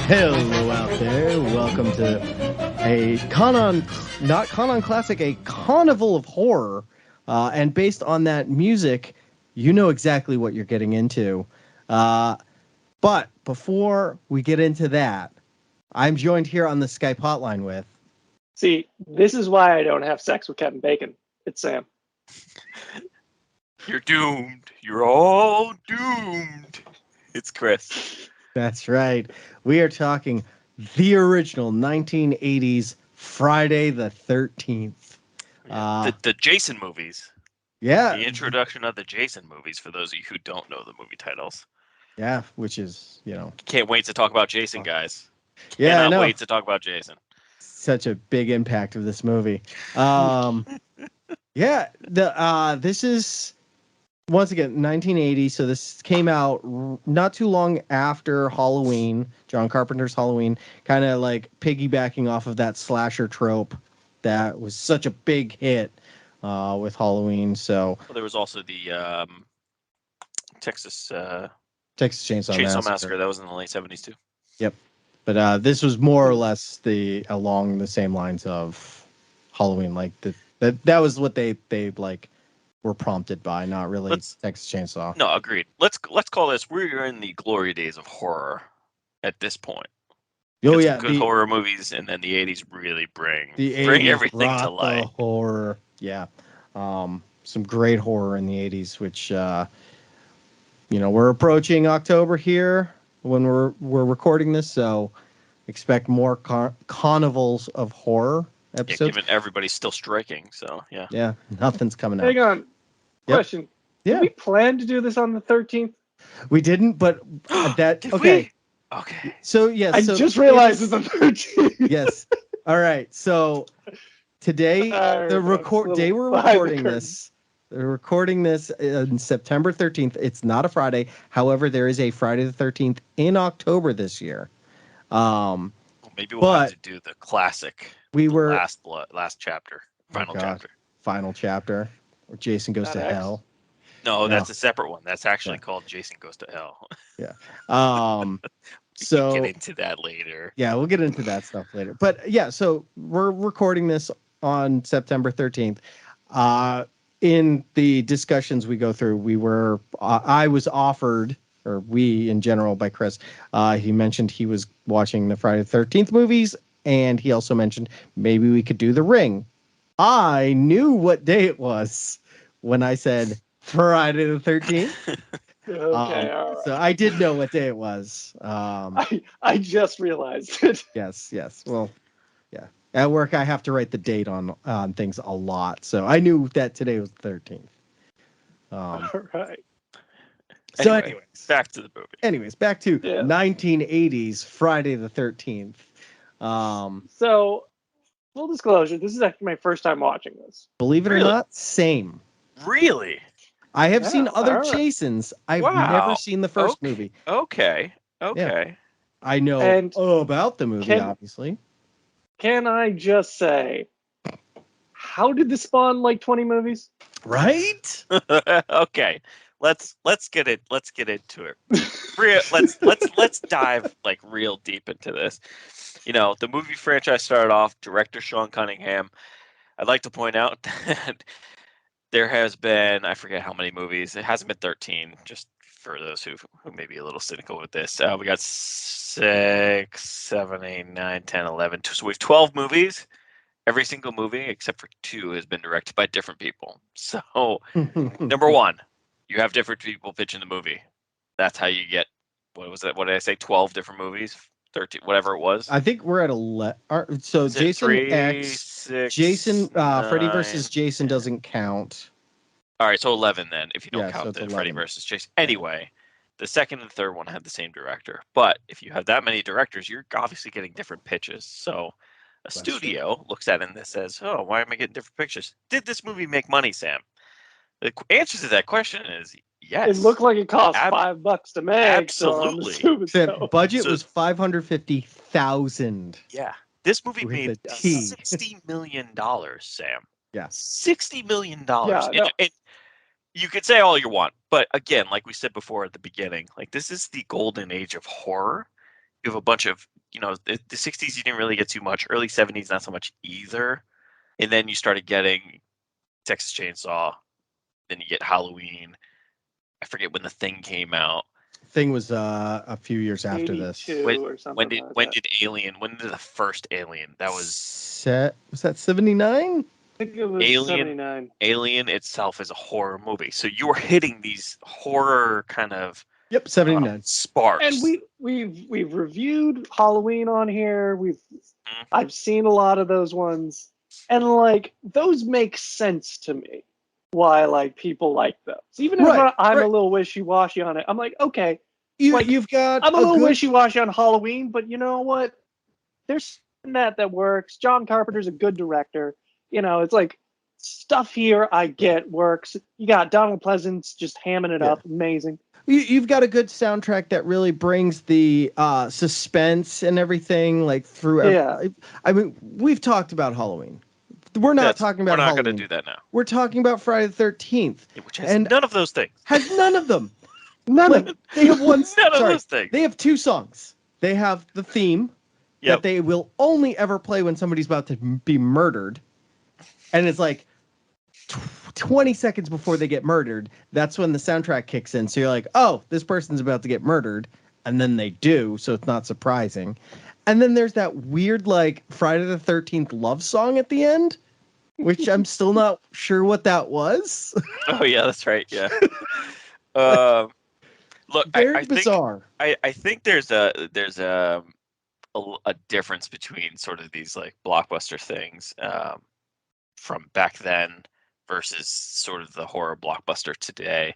Hello out there. Welcome to a not Conon Classic, a KONival of Horror. And based on that music, you know exactly what you're getting into. But before we get into that, I'm joined here on the Skype hotline with... See, this is why I don't have sex with Kevin Bacon. It's Sam. You're doomed. You're all doomed. It's Chris. That's right. We are talking the original 1980s Friday the 13th. The Jason movies. Yeah. The introduction of the Jason movies, for those of you who don't know the movie titles. Yeah, which is, Can't wait to talk about Jason, guys. Yeah, Cannot wait to talk about Jason. Such a big impact of this movie. This is... Once again, 1980, so this came out not too long after Halloween, John Carpenter's Halloween, kind of like piggybacking off of that slasher trope that was such a big hit with Halloween. So there was also the Texas Chainsaw Massacre. That was in the late 70s too. Yep, but this was more or less along the same lines of Halloween. Like that was what they like were prompted by, not really Texas Chainsaw. No, agreed. Let's call this, we're in the glory days of horror at this point. Oh yeah, good horror movies, and then the 80s really bring everything to light. Horror, yeah. Some great horror in the 80s, which we're approaching October here when we're recording this, so expect more KONivals of Horror episodes. Yeah, given everybody's still striking, so yeah. Yeah, nothing's coming out. Hang on. Yep. Question. Yeah. Did we plan to do this on the 13th? We didn't, but that... Did okay. We? Okay. So, yes. I just realized it's the 13th. Yes. All right. So, today, we're recording this. We're recording this on September 13th. It's not a Friday. However, there is a Friday the 13th in October this year. Maybe we'll have to do the classic. Last chapter. Final chapter. Or Jason Goes to Hell. No, that's a separate one. That's actually called Jason Goes to Hell. Yeah. So get into that later. Yeah, we'll get into that stuff later. But yeah, so we're recording this on September 13th. In the discussions we go through, I was offered, or we in general, by Chris. He mentioned he was watching the Friday the 13th movies, and he also mentioned maybe we could do The Ring. I knew what day it was when I said Friday the 13th. Okay, all right. So I did know what day it was. I just realized it. Yes. Well, yeah. At work, I have to write the date on things a lot, so I knew that today was the 13th. All right. So, anyways, back to the movie. Anyways, back to 1980s Friday the 13th. So, full disclosure, this is actually my first time watching this. Believe it or not, same. Really? I have seen other Jasons. I've never seen the first movie. Okay. Yeah. I know about the movie, obviously. Can I just say, how did this spawn like 20 movies? Right? Okay. Let's get into it. Let's dive like real deep into this. The movie franchise started off, director Sean Cunningham. I'd like to point out that there has been, I forget how many movies. It hasn't been 13, just for those who may be a little cynical with this. We got 6, 7, 8, 9, 10, 11. So we have 12 movies. Every single movie, except for 2, has been directed by different people. So, number 1, you have different people pitching the movie. That's how you get, what was that? What did I say? 12 different movies? 13, whatever it was. I think we're at 11. So Is Jason 3, X, 6, Jason, 9, Freddy versus Jason doesn't count. All right, so 11 then, if you don't count so the 11. Freddy versus Jason. Anyway, the second and third one had the same director. But if you have that many directors, you're obviously getting different pitches. So a studio looks at it and says, oh, why am I getting different pictures? Did this movie make money, Sam? The answer to that question is yes. It looked like it cost $5 to make. Absolutely. So I'm assuming so. Budget was 550,000. Yeah. This movie With made a T. $60 million, Sam. Yeah. $60 million. Yeah, no. And you could say all you want, but again, like we said before at the beginning, like this is the golden age of horror. You have a bunch of, the 60s you didn't really get too much, early 70s not so much either. And then you started getting Texas Chainsaw, then you get Halloween. I forget when The Thing came out. Thing was a few years after this. When did Alien? When did the first Alien? That was was that 79? I think it was 79. Alien itself is a horror movie, so you were hitting these horror kind of 79 sparks. And we've reviewed Halloween on here. I've seen a lot of those ones, and like those make sense to me. Why like people like those, even if I'm a little wishy-washy on it. I'm like, okay, you've got. I'm a little wishy-washy on Halloween, but you know what? There's that works. John Carpenter's a good director. It's like stuff here I get works. You got Donald Pleasance just hamming it up, amazing. You've got a good soundtrack that really brings the suspense and everything like through. I mean, we've talked about Halloween. We're not talking about Halloween. We're not going to do that now. We're talking about Friday the 13th. Which has none of those things. Has none of them. None of them. They have one. None of those things. They have two songs. They have the theme that they will only ever play when somebody's about to be murdered. And it's like 20 seconds before they get murdered. That's when the soundtrack kicks in. So you're like, oh, this person's about to get murdered. And then they do. So it's not surprising. And then there's that weird, like, Friday the 13th love song at the end, which I'm still not sure what that was. Oh, yeah, that's right. Yeah. Look, very bizarre. I think there's a difference between sort of these, like, blockbuster things from back then versus sort of the horror blockbuster today,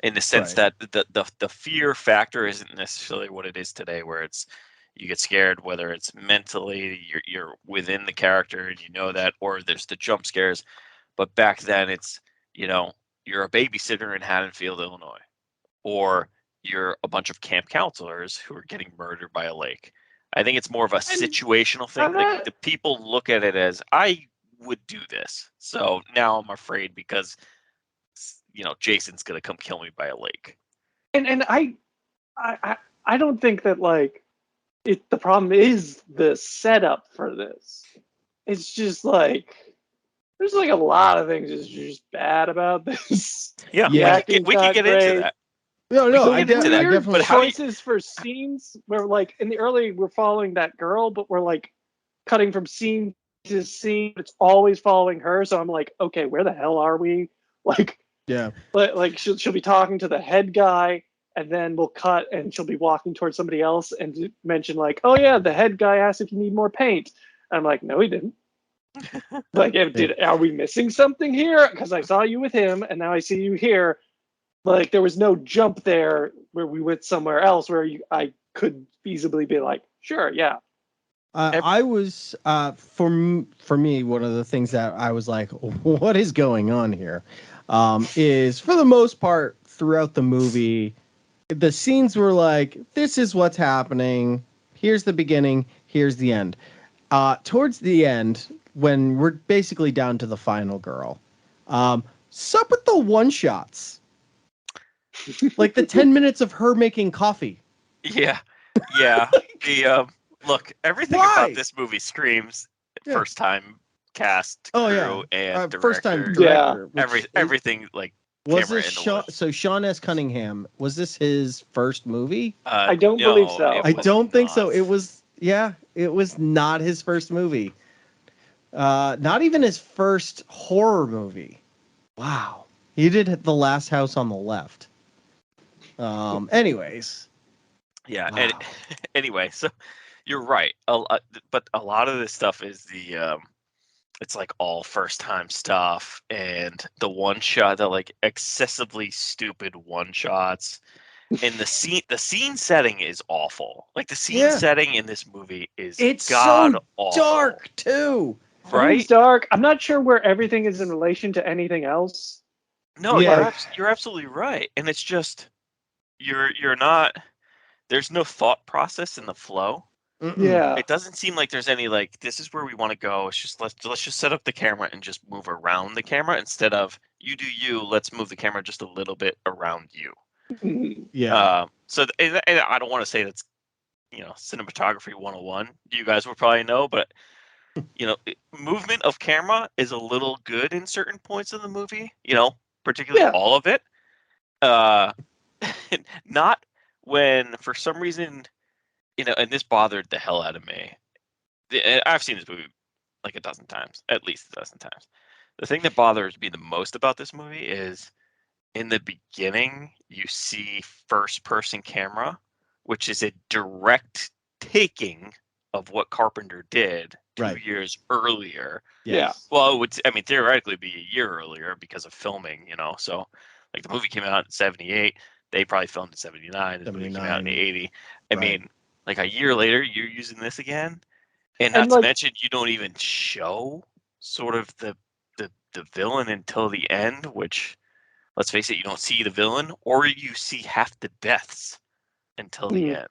in the sense that the fear factor isn't necessarily what it is today, where it's you get scared, whether it's mentally, you're within the character and you know that, or there's the jump scares. But back then it's, you're a babysitter in Haddonfield, Illinois, or you're a bunch of camp counselors who are getting murdered by a lake. I think it's more of a situational thing. Like, the people look at it as, I would do this. So now I'm afraid because, Jason's going to come kill me by a lake. And I don't think that, like, the problem is the setup for this. It's just like there's like a lot of things that's just bad about this. Yeah. We can get into that. No, I definitely. But choices for scenes where, like, in the early, we're following that girl, but we're like cutting from scene to scene. It's always following her, so I'm like, okay, where the hell are we? Like, like she'll be talking to the head guy. And then we'll cut, and she'll be walking towards somebody else and mention, like, oh, yeah, the head guy asked if you need more paint. And I'm like, no, he didn't. Like, are we missing something here? Because I saw you with him, and now I see you here. Like, there was no jump there where we went somewhere else where I could feasibly be like, sure, yeah. I was, for me, one of the things that I was like, what is going on here? Is, for the most part, throughout the movie, the scenes were like, this is what's happening. Here's the beginning. Here's the end. Towards the end, when we're basically down to the final girl, sup with the one-shots. Like the 10 minutes of her making coffee. Yeah. Look, everything about this movie screams first-time cast, crew, and director. First-time director. Everything, like, was this Sean S. Cunningham? Was this his first movie? I don't believe so. I don't think so. It was not his first movie. Not even his first horror movie. Wow. He did The Last House on the Left. Anyways. Yeah. Wow. Anyway, so you're right. But a lot of this stuff is it's like all first time stuff, and the one shot, the like excessively stupid one shots. And the scene setting is awful. Like, the scene setting in this movie is god awful. Dark too. Right? It's dark. I'm not sure where everything is in relation to anything else. No, Yeah. you're absolutely right, and it's just you're not. There's no thought process in the flow. Yeah. It doesn't seem like there's any like this is where we want to go. It's just let's just set up the camera and just move around the camera instead of you do you. Let's move the camera just a little bit around you. Mhm. Yeah. And I don't want to say that's cinematography 101. You guys will probably know, but movement of camera is a little good in certain points of the movie. Particularly Yeah. all of it. Uh, not when for some reason and this bothered the hell out of me. I've seen this movie like a dozen times, at least a dozen times. The thing that bothers me the most about this movie is in the beginning, you see first person camera, which is a direct taking of what Carpenter did 2 years earlier. Yes. Well, it would, I mean, theoretically be a year earlier because of filming, So, like, the movie came out in 78. They probably filmed in 79. The movie came out in 79. 80. I Right. mean, like, a year later, you're using this again. And And not to like, mention, you don't even show sort of the villain until the end, which, let's face it, you don't see the villain, or you see half the deaths until the mm, end.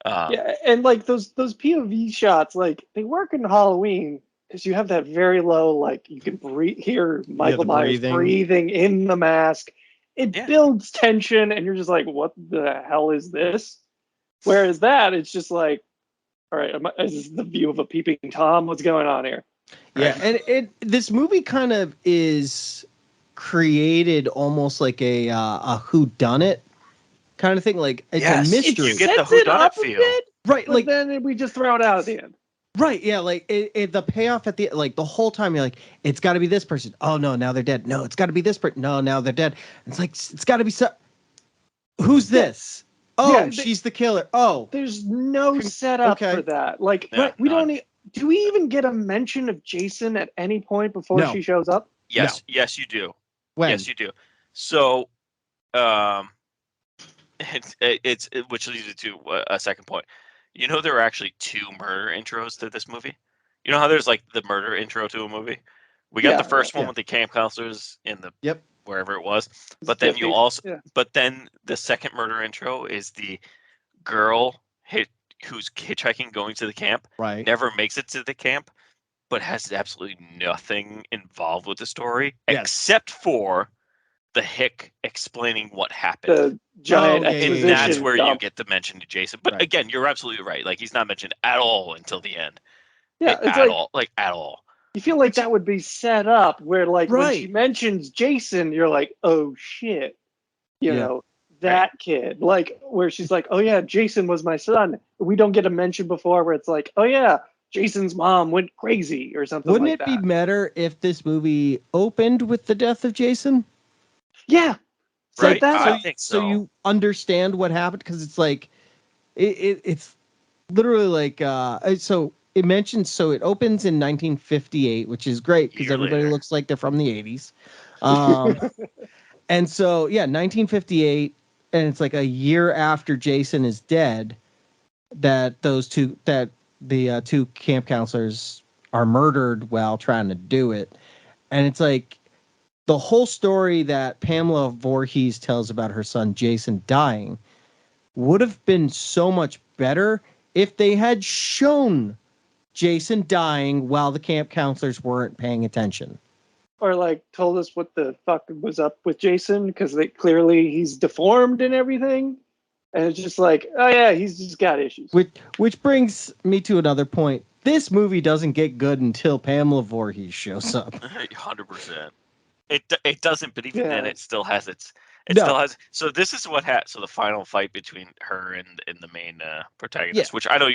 Um, yeah, and like those POV shots, like they work in Halloween because you have that very low, like you can hear Michael the Myers breathing in the mask. It Yeah. builds tension, and you're just like, "What the hell is this?" Whereas that, it's just like, "All right, is this the view of a peeping tom? What's going on here?" Yeah, and this movie kind of is created almost like a whodunit kind of thing. Like it's Yes, a mystery. you get the Sets it whodunit up a feel. bit, Right, but like then we just throw it out at the end. right, yeah, like the payoff at the like the whole time you're like, it's got to be this person. Oh no, now they're dead. No, it's got to be this person. No, now they're dead. It's like it's got to be who's this? Oh, Yeah, she's the killer. Oh, there's no setup okay. for that. Like, Yeah, we none. don't. Do we even get a mention of Jason at any point before No. she shows up? Yes, yes, you do. When? Yes, you do. So, which leads me to a second point. There are actually two murder intros to this movie. You know how there's like the murder intro to a movie. We got the first one yeah. with the camp counselors in the Yep. wherever it was, but then you 50s. also, Yeah. but then the second murder intro is the girl who's hitchhiking going to the camp, Right. never makes it to the camp, but has absolutely nothing involved with the story Yes. except for the hick explaining what happened. The giant Oh, yeah, yeah, exposition. And that's where you dump. get the mention to Jason. But Right. again, you're absolutely right. Like, he's not mentioned at all until the end. Yeah, it's At like all. Like, at all. you feel like that would be set up where, like, when she Right. mentions Jason, you're like, oh shit, Yeah. that kid. Like, where she's like, oh yeah, Jason was my son. We don't get a mention before where it's like, oh yeah, Jason's mom went crazy or something. Wouldn't like it be that. better if this movie opened with the death of Jason? Yeah. Right. That I up. think So so. you understand what happened, because it's like it's literally like so it mentions, so it opens in 1958, which is great because Year everybody later. looks like they're from the 80s. And so yeah, 1958, and it's like a year after Jason is dead that the two camp counselors are murdered while trying to do it. And it's like the whole story that Pamela Voorhees tells about her son Jason dying would have been so much better if they had shown Jason dying while the camp counselors weren't paying attention. Or like told us what the fuck was up with Jason because clearly he's deformed and everything. And it's just like, oh yeah, he's just got issues. Which brings me to another point. This movie doesn't get good until Pamela Voorhees shows up. 100%. It doesn't, but even then, Yeah. it still has No. still has. So this is what so the final fight between her and the main protagonist, Yeah. which I know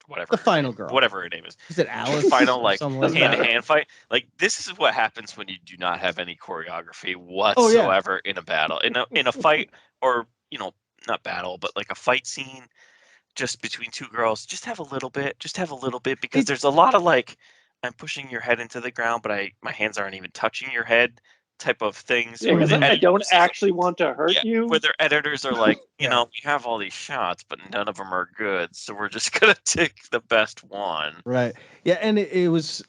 whatever The her final name- girl. whatever her name is. Is it Alice? Final or like something like Doesn't that? matter. hand-to-hand fight. Like, this is what happens when you do not have any choreography Oh, whatsoever in a battle, in a fight, or not battle, but like a fight scene just between two girls. Just have a little bit, because there's a lot of like, I'm pushing your head into the ground, but my hands aren't even touching your head type of things. Yeah, Where because the I don't editors, actually want to hurt you. where their editors are like, Yeah. we have all these shots, but none of them are good, so we're just gonna take the best one. Right. Yeah, and it's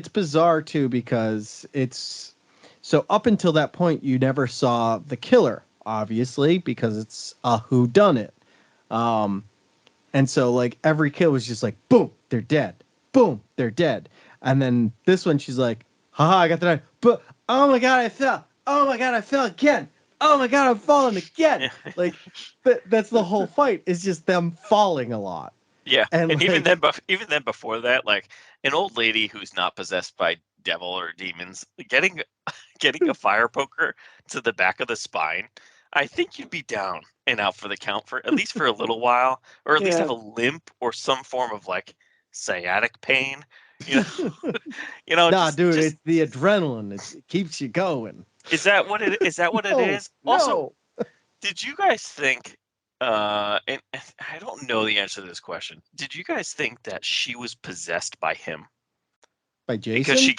bizarre too because it's So up until that point, you never saw the killer, obviously, because it's a whodunit. Um, and so like every kill was just like, boom, they're dead. Boom, they're dead. And then this one, she's like, haha, I got the knife. But oh my god, I fell. Oh my god, I fell again. Oh my god, I'm falling again. Like that's the whole fight. It's just them falling a lot. Yeah, And and even like, then, even then before that, like an old lady who's not possessed by devil or demons, getting a fire poker to the back of the spine, I think you'd be down and out for the count for at least for a little while, or at least have Yeah. a limp or some form of like sciatic pain. You know, you know, nah, dude, just it's the adrenaline. It keeps you going. is that what it is? That what it No, is? Also, no. did you guys think? And I don't know the answer to this question. Did you guys think that she was possessed by him? By Because Jason?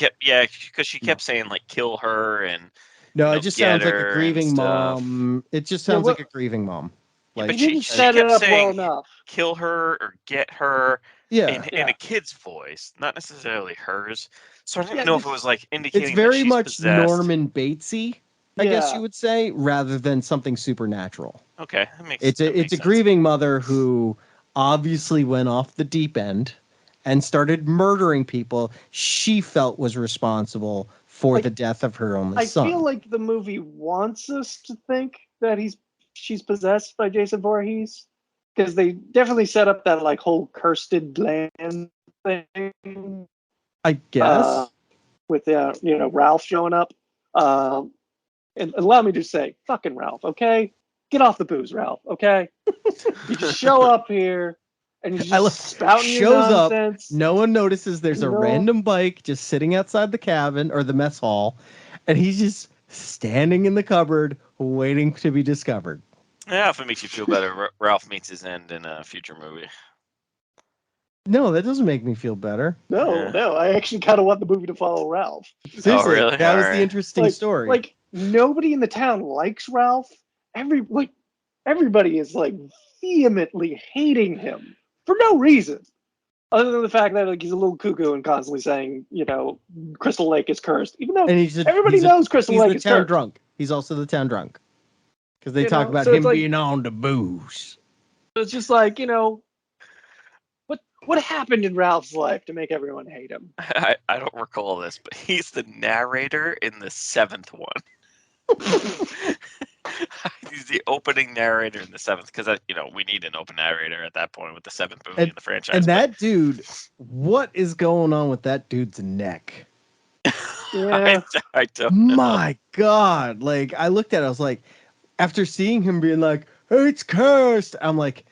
because she No. kept saying like kill her and No, it just get sounds like a her and grieving stuff. mom. It just Yeah, sounds like a grieving mom. Yeah, They but Like, didn't she set it kept up well saying enough. kill her or get her yeah, in Yeah. a kid's voice, not necessarily hers. So I didn't Yeah, know if it was like it's indicating that very she's much possessed. Norman Batesy, I guess yeah. you would say, rather than something supernatural. Okay, It's that a makes sense. grieving mother who obviously went off the deep end and started murdering people she felt was responsible for Like, the death of her only I feel son. like the movie wants us to think that she's possessed by Jason Voorhees because they definitely set up that like whole cursed land thing I uh, guess. with Ralph showing up. And allow me to say, fucking Ralph, okay? Get off the booze, Ralph, okay? You just show up here and you're I just spouting your shows up. nonsense. No one notices there's a No, random bike just sitting outside the cabin or the mess hall, and he's just standing in the cupboard waiting to be discovered. Yeah, if it makes you feel better, Ralph meets his end in a future movie. No, that doesn't make me feel better. no, Yeah. no. I actually kind of want the movie to follow Ralph. Oh, Seriously, really? that All was the right. interesting story. Like nobody in the town likes Ralph. Everybody is like vehemently hating him for no reason. Other than the fact that like he's a little cuckoo and constantly saying, Crystal Lake is cursed, even though And everybody knows Crystal he's Lake the is town cursed. drunk. He's also the town drunk because they talk about So it's him like being on the booze. it's just like what happened in Ralph's life to make everyone hate him? I don't recall this, but he's the narrator in the 7th one. He's the opening narrator in the 7th because we need an open narrator at that point with the 7th movie in the franchise. And that dude, what is going on with that dude's neck? Yeah. I don't know. My God. Like, I looked at it, I was like, after seeing him being like, it's cursed, I'm like,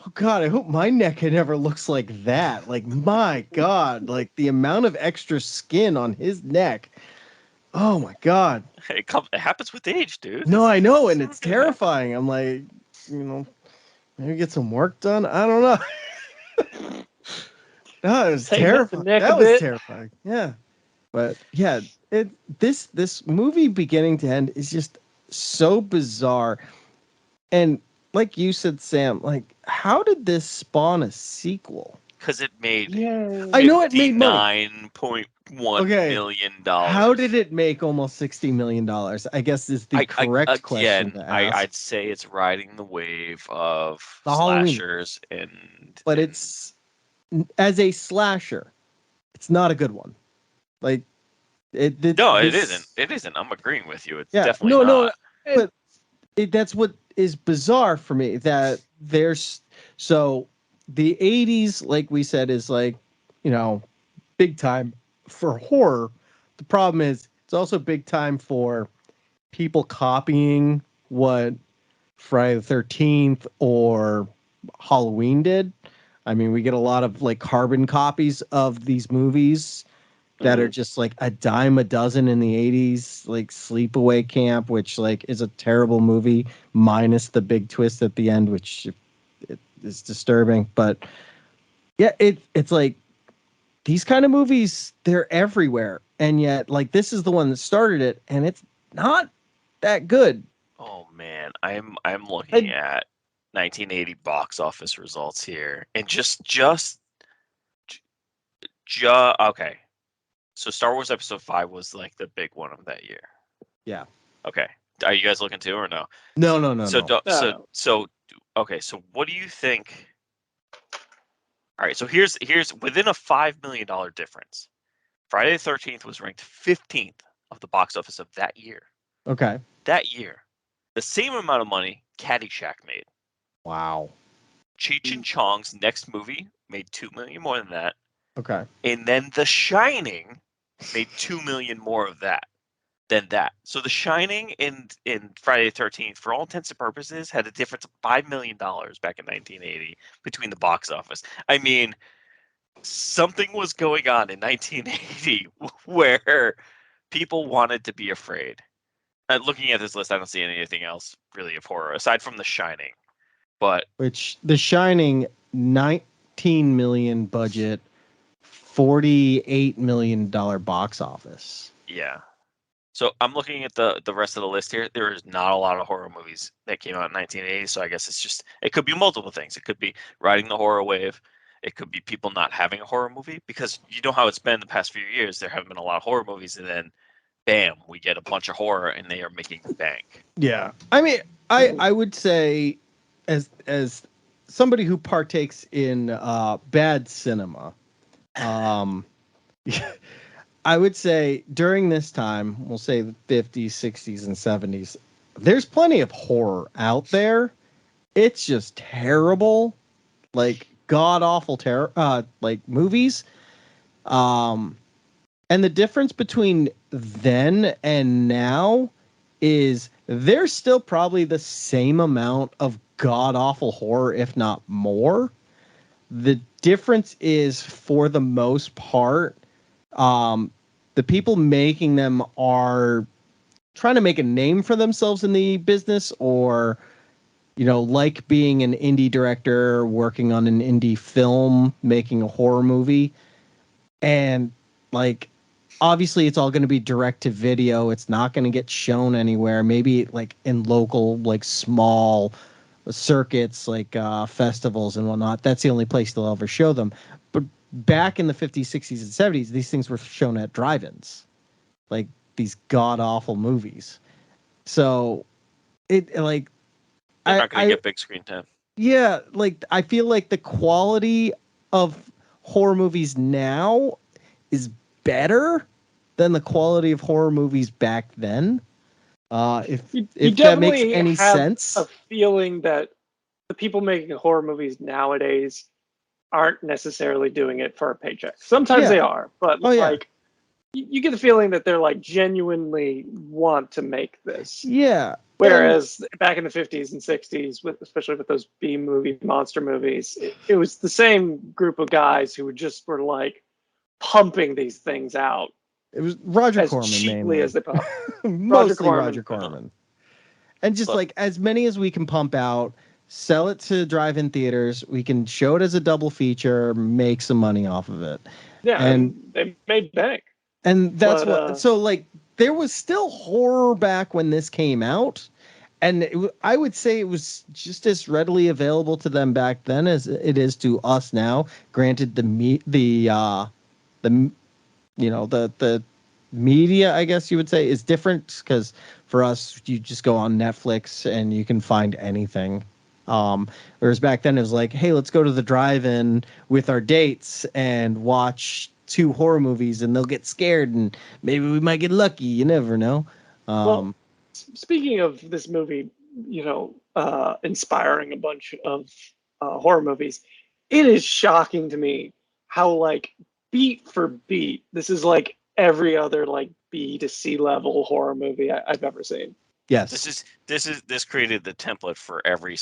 oh God, I hope my neck never looks like that. Like, my God, like the amount of extra skin on his neck. Oh my God. It happens with age, dude. No, I know, and it's terrifying. I'm like, maybe get some work done. I don't know. No, it was Tighten up the terrifying. neck a That was bit. terrifying. Yeah. But yeah, this movie beginning to end is just so bizarre. And like you said, Sam, like how did this spawn a sequel? Because it made Yeah. I know it made money. $59.1 million. How did it make almost $60 million? I guess is the correct question to ask. I'd say it's riding the wave of The Halloween. slashers But it's as a slasher, it's not a good one. Like it isn't. It isn't. I'm agreeing with you. It's definitely not. No, but that's what is bizarre for me that there's so the 80s, like we said, is like, big time for horror. The problem is it's also big time for people copying what Friday the 13th or Halloween did. I mean, we get a lot of like carbon copies of these movies that are just like a dime a dozen in the 80s, like Sleepaway Camp, which like is a terrible movie minus the big twist at the end, which it is disturbing. But yeah, it's like these kind of movies, they're everywhere. And yet like this is the one that started it and it's not that good. Oh man, I'm looking at 1980 box office results here, and just okay. So Star Wars Episode 5 was like the big one of that year. Yeah. Okay. Are you guys looking too or no? No. Okay. So what do you think? All right. So here's within a $5 million difference. Friday the 13th was ranked 15th of the box office of that year. Okay. That year, the same amount of money Caddyshack made. Wow. Cheech and Chong's next movie made $2 million more than that. Okay. And then The Shining made $2 million more of that than that. So The Shining in Friday the 13th, for all intents and purposes, had a difference of $5 million back in 1980 between the box office. I mean, something was going on in 1980 where people wanted to be afraid. Looking at this list, I don't see anything else really of horror aside from The Shining. But which The Shining, 19 million budget, $48 million box office. yeah. So I'm looking at the rest of the list here. There is not a lot of horror movies that came out in 1980. So I guess it could be multiple things. It could be riding the horror wave. It could be people not having a horror movie because you know how it's been the past few years. There haven't been a lot of horror movies, and then bam, we get a bunch of horror, and they are making bank. Yeah. I mean, I would say as somebody who partakes in bad cinema, I would say during this time, we'll say the 50s, 60s, and 70s, there's plenty of horror out there. It's just terrible, like god awful terror, like movies. And the difference between then and now is there's still probably the same amount of god awful horror, if not more. The difference is, for the most part, the people making them are trying to make a name for themselves in the business, or like being an indie director working on an indie film, making a horror movie. And like, obviously it's all going to be direct to video. It's not going to get shown anywhere. Maybe like in local, like small circuits, like festivals and whatnot. That's the only place they'll ever show them. But back in the 50s, 60s, and 70s, these things were shown at drive-ins, like these god awful movies. So it like They're not going to get big screen time. yeah, like I feel like the quality of horror movies now is better than the quality of horror movies back then. If that makes any sense. A feeling that the people making horror movies nowadays aren't necessarily doing it for a paycheck. Sometimes they are, but you get the feeling that they're like genuinely want to make this. Yeah. Whereas back in the 50s and 60s, especially with those B movie monster movies, it was the same group of guys who were like pumping these things out. It was Roger Corman cheaply mainly. as they pump. Mostly Roger Corman. And just like as many as we can pump out, sell it to drive-in theaters. We can show it as a double feature, make some money off of it. Yeah, and they made bank. And that's so like there was still horror back when this came out, and I would say it was just as readily available to them back then as it is to us now. Granted, the media, I guess you would say, is different, because for us, you just go on Netflix and you can find anything. Whereas back then it was like, hey, let's go to the drive-in with our dates and watch 2 horror movies, and they'll get scared and maybe we might get lucky. You never know. Well, speaking of this movie, inspiring a bunch of horror movies, it is shocking to me how like beat for beat this is like every other like B to C level horror movie I've ever seen. Yes, this created the template for every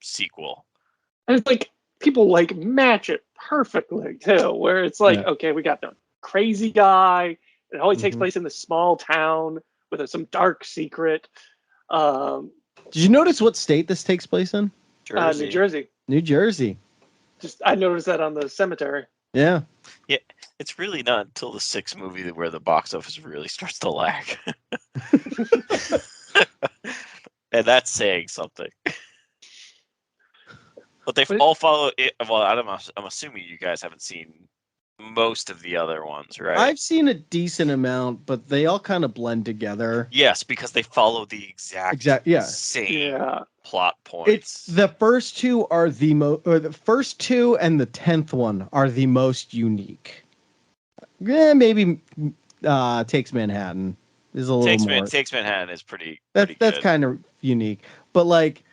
sequel, and it's like people like match it perfectly too, where it's like, okay, we got the crazy guy. It always takes place in this small town with some dark secret. Did you notice what state this takes place in? New Jersey. New Jersey. I noticed that on the cemetery. Yeah. Yeah, it's really not until the 6th movie where the box office really starts to lag. And that's saying something. But they all follow it. Well, I'm assuming you guys haven't seen most of the other ones, right? I've seen a decent amount, but they all kind of blend together. Yes, because they follow the exact Yeah. same Yeah. plot points. It's the first two are the the first two and the 10th one are the most unique. Yeah, maybe Takes Manhattan is a little more. Takes Manhattan is pretty That's good. kind of unique, but like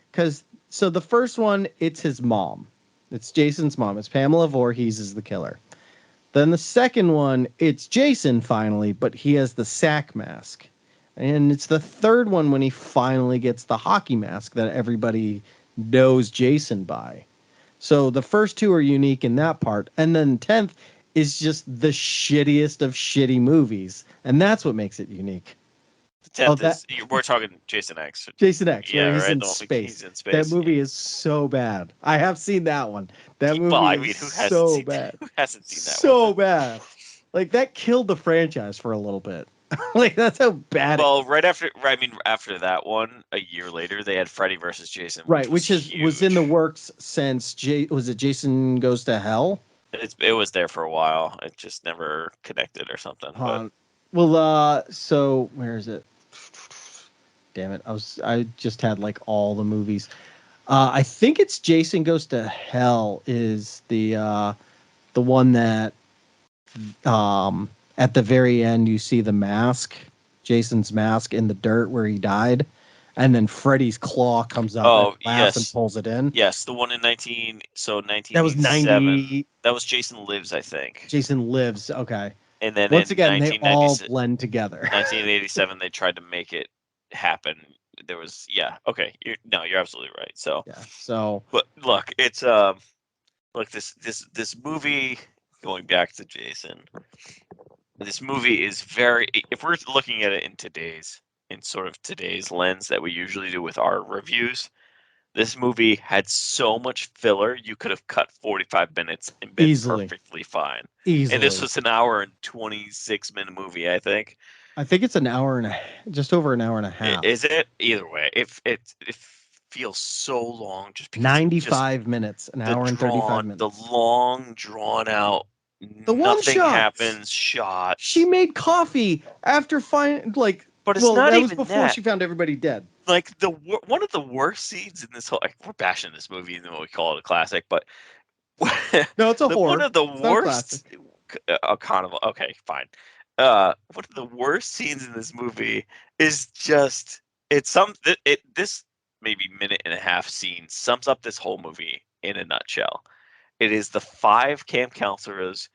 so the first one, it's his mom. It's Jason's mom. It's Pamela Voorhees is the killer. Then the second one, it's Jason finally, but he has the sack mask. And it's the third one when he finally gets the hockey mask that everybody knows Jason by. So the first two are unique in that part. And then 10th is just the shittiest of shitty movies. And that's what makes it unique. The 10th is we're talking Jason X. Jason X, Yeah, where he's right. in No, space. he's in space. That movie is so bad. I have seen that one. That movie well, I mean, is who hasn't so seen bad. Who hasn't seen that So one? bad. Like that killed the franchise for a little bit. Like that's how bad. Well, after that one, a year later, they had Freddy versus Jason, right, which huge. was in the works since was it Jason Goes to Hell? It was there for a while. It just never connected or something. But well, so where is it? Damn it! I just had like all the movies. I think it's Jason Goes to Hell is the one that at the very end you see the mask, Jason's mask in the dirt where he died, and then Freddy's claw comes up and pulls it in. Yes, the one in 19 That was 90. That was Jason Lives, I think. Jason Lives, okay. And then once again they all blend together. 1987 they tried to make it happen. There was okay, you're absolutely right. But look, it's this movie, going back to Jason, this movie is very, if we're looking at it in sort of today's lens that we usually do with our reviews, this movie had so much filler you could have cut 45 minutes and been perfectly fine. Easily. And this was an hour and 26-minute movie, I think. I think it's just over an hour and a half. Is it? Either way, it feels so long. Just because 95 minutes, an hour and 35 minutes. The long, drawn out, nothing happens shot. She made coffee after but it's not even before she found everybody dead. Like one of the worst scenes in this whole, we're bashing this movie and we call it a classic, but no, it's a horror. One of the worst. KONival. Okay, fine. One of the worst scenes in this movie is just this maybe minute and a half scene sums up this whole movie in a nutshell. It is the 5 camp counselors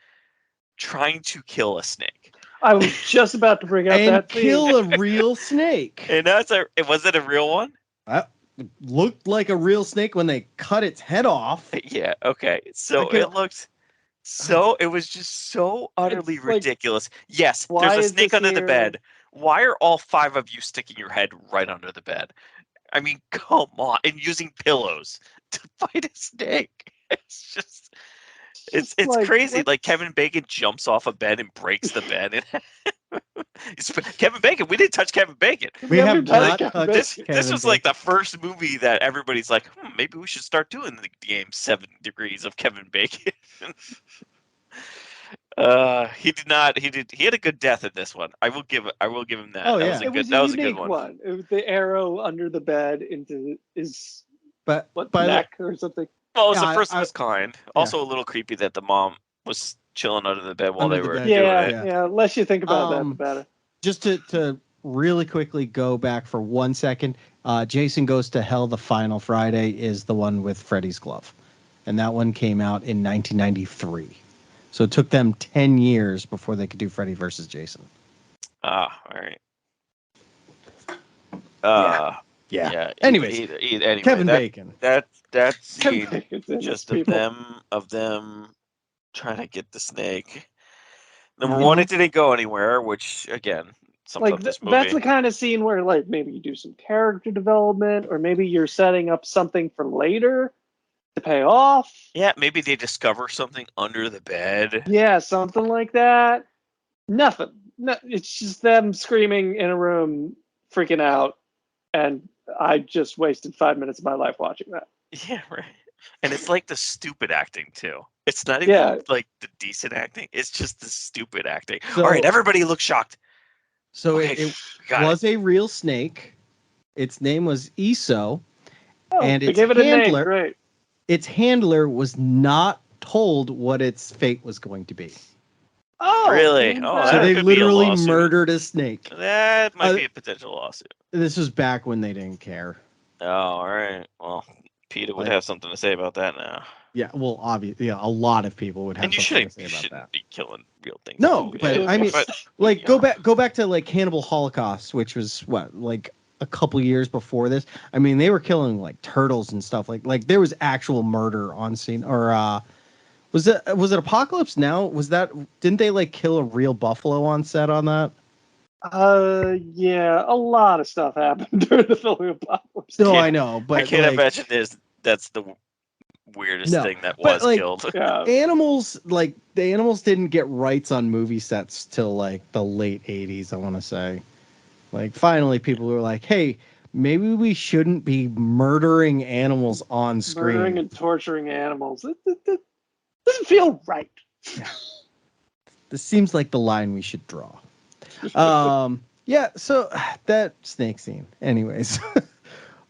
trying to kill a snake. I was just about to bring up that scene. Kill a real snake. And was it a real one? It looked like a real snake when they cut its head off. Yeah. Okay. So it looked. So it was just so utterly ridiculous. Yes, there's a snake under the bed. Why are all 5 of you sticking your head right under the bed? I mean, come on, and using pillows to fight a snake. It's just. It's crazy. Like Kevin Bacon jumps off a bed and breaks the bed. Kevin Bacon. We didn't touch Kevin Bacon. We have not touched this was like the first movie that everybody's like, maybe we should start doing the game 7 Degrees of Kevin Bacon. He did not. He had a good death in this one. I will give him that. Oh, that yeah. was a good one. It was the arrow under the bed into his neck or something. Well, it was the first of its kind. Also, a little creepy that the mom was chilling under the bed while they were doing it. Yeah. Less you think about that, the better. Just to really quickly go back for 1 second, Jason Goes to Hell, the final Friday, is the one with Freddy's glove. And that one came out in 1993. So it took them 10 years before they could do Freddy versus Jason. All right. Yeah. Anyways, anyway, Kevin Bacon. That scene just of them trying to get the snake. Number one, it didn't go anywhere, which again, this movie. That's the kind of scene where like maybe you do some character development, or maybe you're setting up something for later to pay off. Yeah, maybe they discover something under the bed. Yeah, something like that. Nothing. No, it's just them screaming in a room, freaking out, and I just wasted 5 minutes of my life watching that. Yeah, right. And it's like the stupid acting too. It's not even Yeah. like the decent acting. It's just the stupid acting. So- All right, everybody look shocked. So Okay, it got was a real snake. Its name was Eso, Oh, and they its gave it a name. handler, Great. its handler was not told what its fate was going to be. Oh, Really? even Oh, better. So that they could be a literally lawsuit. murdered a snake. That might Uh, be a potential lawsuit. This was back when they didn't care. Oh, all right. Well, Peter would Like- have something to say about that now. Yeah, well, obviously, yeah, a lot of people would have And you something to shouldn't, say about that. be killing real things. No, in but movies. I mean, But, like you know. go back to like Cannibal Holocaust, which was what, like a couple years before this. I mean, they were killing like turtles and stuff. Like there was actual murder on scene. Or was it Apocalypse Now? Was that, didn't they like kill a real buffalo on set on that? Yeah, a lot of stuff happened during the filming of Apocalypse. No, Yeah, I know, but I can't like, imagine that's the weirdest No, thing that but, was like, killed. Yeah. animals, like the animals didn't get rights on movie sets till like the late 80s, I want to say. Like finally people were like, hey, maybe we shouldn't be murdering animals on screen. Murdering and torturing animals. It doesn't feel right. This seems like the line we should draw. Yeah, so that snake scene. Anyways,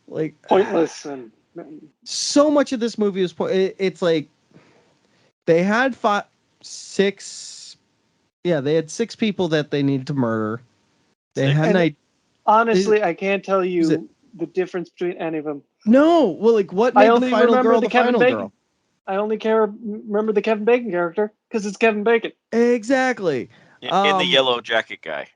like Pointless and so much of this movie was it's like they had six people that they needed to murder. They had And- an idea. honestly, I can't tell it- you the difference between any of them. No, well, like what I made the only final remember girl the the Kevin final Bacon. girl? I only remember the Kevin Bacon character because it's Kevin Bacon. Exactly. And the yellow jacket guy.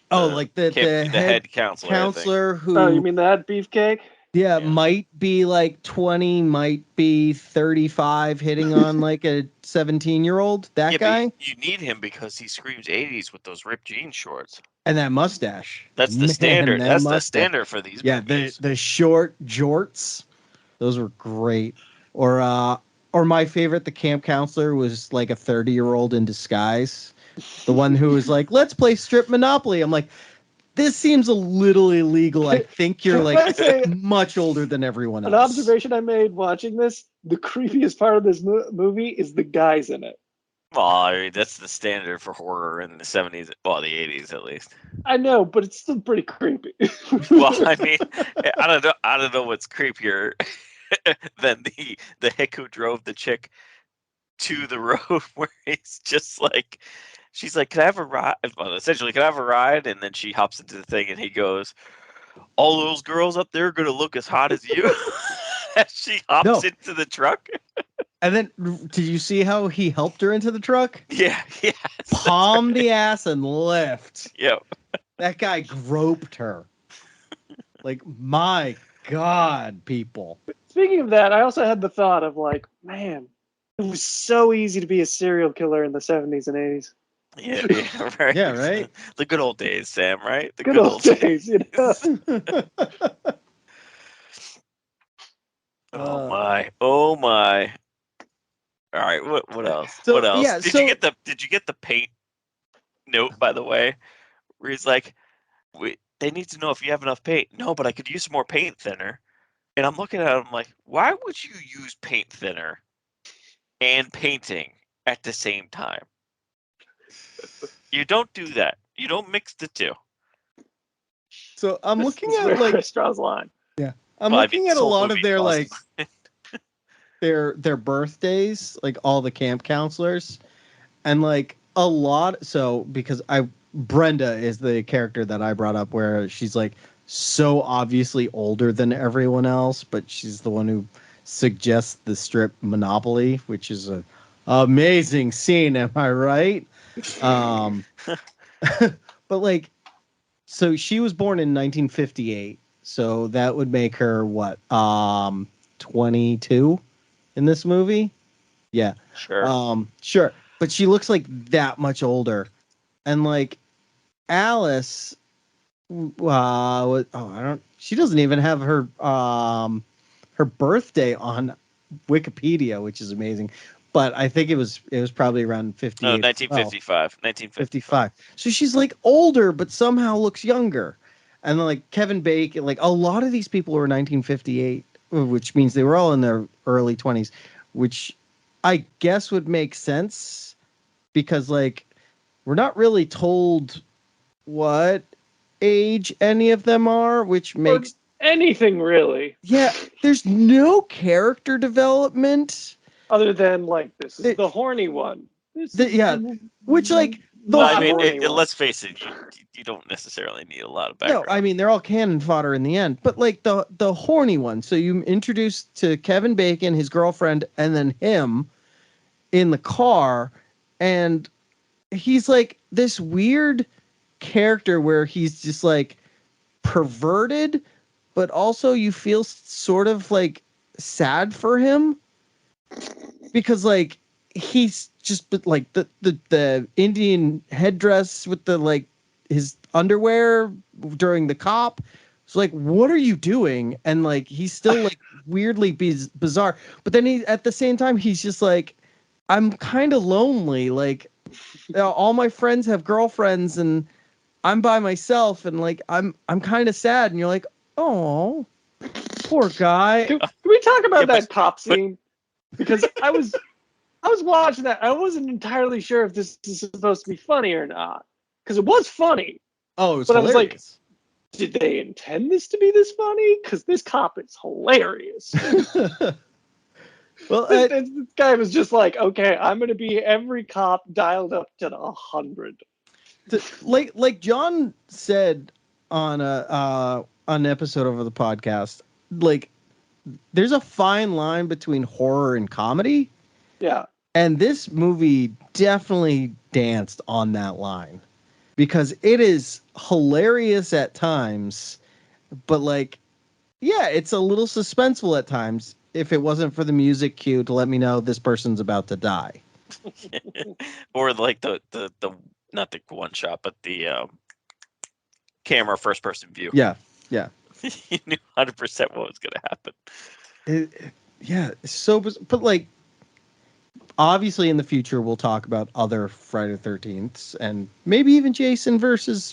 Oh, The like the head counselor. I think. counselor who Oh, you mean that beefcake? yeah, Yeah. might be like 20, might be 35, hitting on like a 17-year-old. That Yeah, guy but you need him because he screams 80s with those ripped jean shorts. and that mustache. That's the Man, standard. that That's the mustache. standard for these Yeah, movies. the short jorts, those were great. Or my favorite, the camp counselor was like a 30-year-old in disguise. The one who was like, "Let's play strip Monopoly." I'm like, this seems a little illegal. I think you're Can I like say much older than everyone an else. observation I made watching this? The creepiest part of this movie is the guys in it. Well, I mean, that's the standard for horror in the 70s, well, the 80s at least. I know, but it's still pretty creepy. Well, I mean, I don't know what's creepier than the hick who drove the chick to the road where he's just like, she's like, "Can I have a ride?" Well, essentially, "Can I have a ride?" And then she hops into the thing, and he goes, "All those girls up there are gonna look as hot as you." As she hops into the truck. And then, did you see how he helped her into the truck? Yeah, yes. Palm the ass and lift. Yeah. That guy groped her. Like, my God, people. Speaking of that, I also had the thought of like, man, it was so easy to be a serial killer in the 70s and 80s. Yeah, right. Yeah, right? The good old days, Sam, right? The Good old days, you know. Oh my. Oh my. All right, what else? So, what else? yeah, did so- you get the paint note, by the way? Where he's like, they need to know if you have enough paint. No, but I could use some more paint thinner. And I'm looking at him like, why would you use paint thinner and painting at the same time? You don't do that. You don't mix the two. So I'm This looking is at where like Chris draws the line. I'm Well, I looking mean, at this a whole lot of movie their causes- like their birthdays, like all the camp counselors, and like a lot. So because Brenda is the character that I brought up, where she's like so obviously older than everyone else, but she's the one who suggests the strip Monopoly, which is a amazing scene. Am I right? But like, so she was born in 1958, so that would make her what, 22 in this movie? Yeah. Sure. Sure. But she looks like that much older. And like Alice, she doesn't even have her birthday on Wikipedia, which is amazing. But I think it was probably around 58. No, 1955. 1955. 55. So she's like older, but somehow looks younger. And then like Kevin Bacon, like a lot of these people were 1958, which means they were all in their early 20s, which I guess would make sense because like we're not really told what age any of them are, which makes anything really. Yeah, there's no character development. Other than like this is It- the horny one. This the- is yeah, which like the Well, I not mean, horny one. let's face it, you don't necessarily need a lot of No, background. I mean they're all cannon fodder in the end, but like the horny one. So you introduce to Kevin Bacon, his girlfriend, and then him in the car, and he's like this weird character where he's just like perverted, but also you feel sort of like sad for him because like he's just like the Indian headdress with the like his underwear during the cop. It's like, what are you doing? And like he's still like weirdly bizarre, but then he at the same time he's just like, I'm kind of lonely. Like all my friends have girlfriends and I'm by myself, and like I'm kind of sad. And you're like, oh, poor guy. Can we talk about Yeah, that cop scene? Because I was watching that. I wasn't entirely sure if this is supposed to be funny or not. Because it was funny. Oh, it was But I was like, hilarious. did they intend this to be this funny? Because this cop is hilarious. Well, this guy was just like, okay, I'm going to be every cop dialed up to the 100. like John said on an episode of the podcast, like there's a fine line between horror and comedy, Yeah. and this movie definitely danced on that line because it is hilarious at times, but like, yeah, it's a little suspenseful at times. If it wasn't for the music cue to let me know this person's about to die. Or like the not the one shot, but the camera first person view. Yeah. You knew 100% what was going to happen. Yeah, it's so but like obviously in the future we'll talk about other Friday the 13th and maybe even Jason versus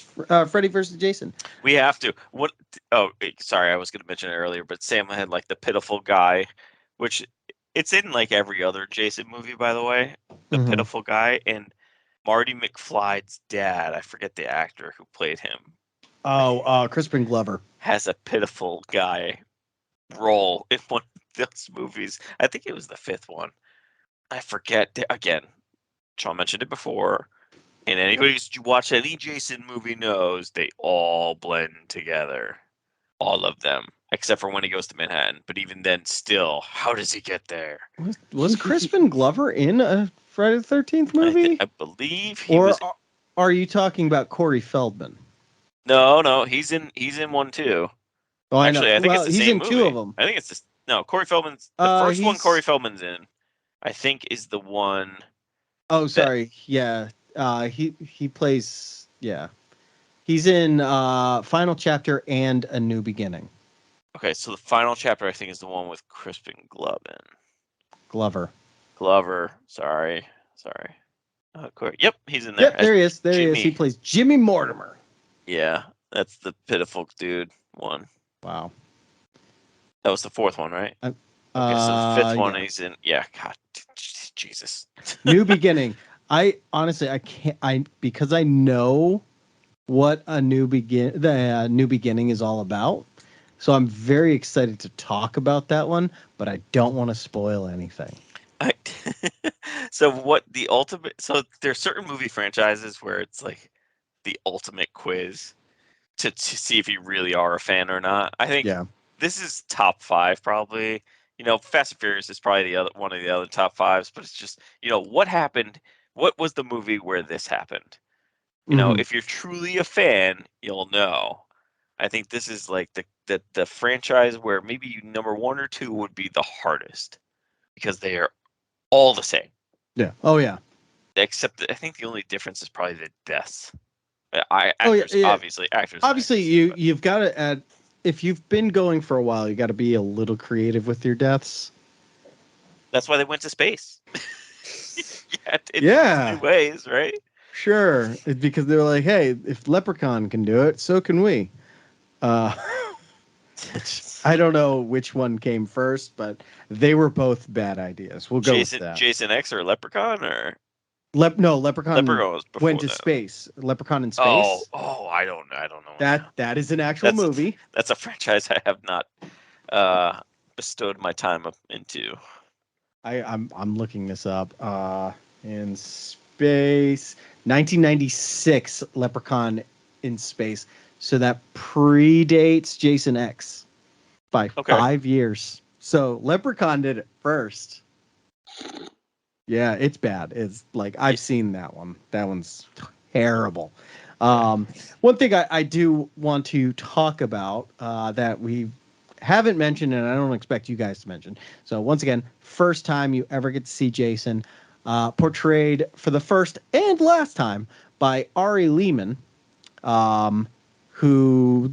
Freddy versus Jason. We have to. What? Oh, sorry, I was going to mention it earlier, but Sam had like the pitiful guy, which it's in like every other Jason movie, by the way. The Mhm. pitiful guy and Marty McFly's dad. I forget the actor who played him. Oh, Crispin Glover Has a pitiful guy role in one of those movies. I think it was the fifth one. I forget. Again, Sean mentioned it before. And anybody who's watched any Jason movie knows they all blend together. All of them. Except for when he goes to Manhattan. But even then, still, how does he get there? was Crispin Glover in a Friday the 13th movie? I believe he or was. are you talking about Corey Feldman? No, he's in one too. Oh, Actually, I think well, it's the he's same in movie. two of them. I think it's this. No, Corey Feldman's the first one. He's- Corey Feldman's in, I think, is the one. Oh, sorry. Yeah. He plays. Yeah. He's in Final Chapter and A New Beginning. Okay, so the final chapter I think is the one with Crispin Glover. Glover. Sorry. Yep, he's in there. Yep, there he is. There he is. Jimmy. He plays Jimmy Mortimer. Yeah, that's the pitiful dude one. Wow. That was the fourth one, right? Okay, so the fifth one yeah. he's in. Yeah, God, Jesus. New Beginning. I honestly I can't because I know what the New Beginning is all about. So I'm very excited to talk about that one, but I don't want to spoil anything. So what the ultimate? So there's certain movie franchises where it's like the ultimate quiz to see if you really are a fan or not. I think this is top 5 probably. You know, Fast and Furious is probably one of the other top 5s, but it's just, you know, what happened? What was the movie where this happened? You know, if you're truly a fan, you'll know. I think this is like the franchise where maybe number 1 or 2 would be the hardest because they are all the same. Yeah. Oh yeah. Except that I think the only difference is probably the deaths. Obviously, actors. Obviously, you've got to add. If you've been going for a while, you got to be a little creative with your deaths. That's why they went to space. In new ways, right? Sure, it's because they were like, "Hey, if Leprechaun can do it, so can we." I don't know which one came first, but they were both bad ideas. We'll go with that. Jason X or Leprechaun or Leprechaun Leprechaun was before went to that. space. Leprechaun in space. I don't know. That is an actual movie. That's a franchise I have not bestowed my time up into. I'm looking this up. In space, 1996, Leprechaun in space. So that predates Jason X by 5 years. So Leprechaun did it first. Yeah, it's bad. It's like I've seen that one. That one's terrible. One thing I do want to talk about that we haven't mentioned, and I don't expect you guys to mention. So once again, first time you ever get to see Jason, portrayed for the first and last time by Ari Lehman, who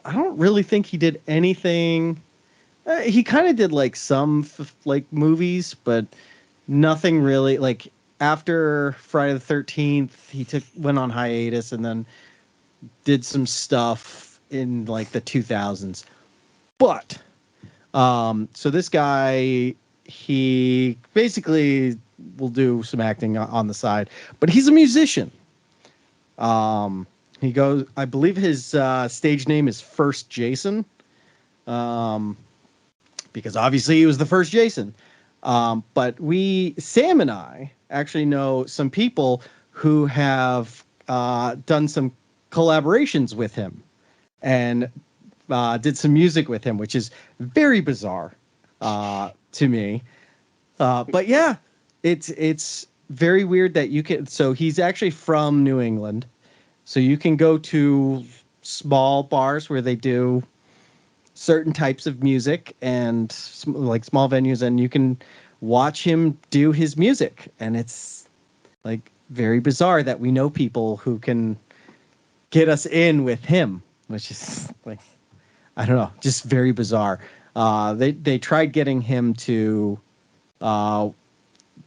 I don't really think he did anything. He kind of did like some like movies, but nothing really. Like after Friday the 13th, he went on hiatus and then did some stuff in like the 2000s. But so this guy, he basically will do some acting on the side, but he's a musician. He goes, I believe his stage name is First Jason, because obviously he was the first Jason. But Sam and I actually know some people who have done some collaborations with him and did some music with him, which is very bizarre to me. But yeah, it's very weird that you can. So he's actually from New England, so you can go to small bars where they do certain types of music and like small venues, and you can watch him do his music, and it's like very bizarre that we know people who can get us in with him, which is like, I don't know, just very bizarre. They tried getting him to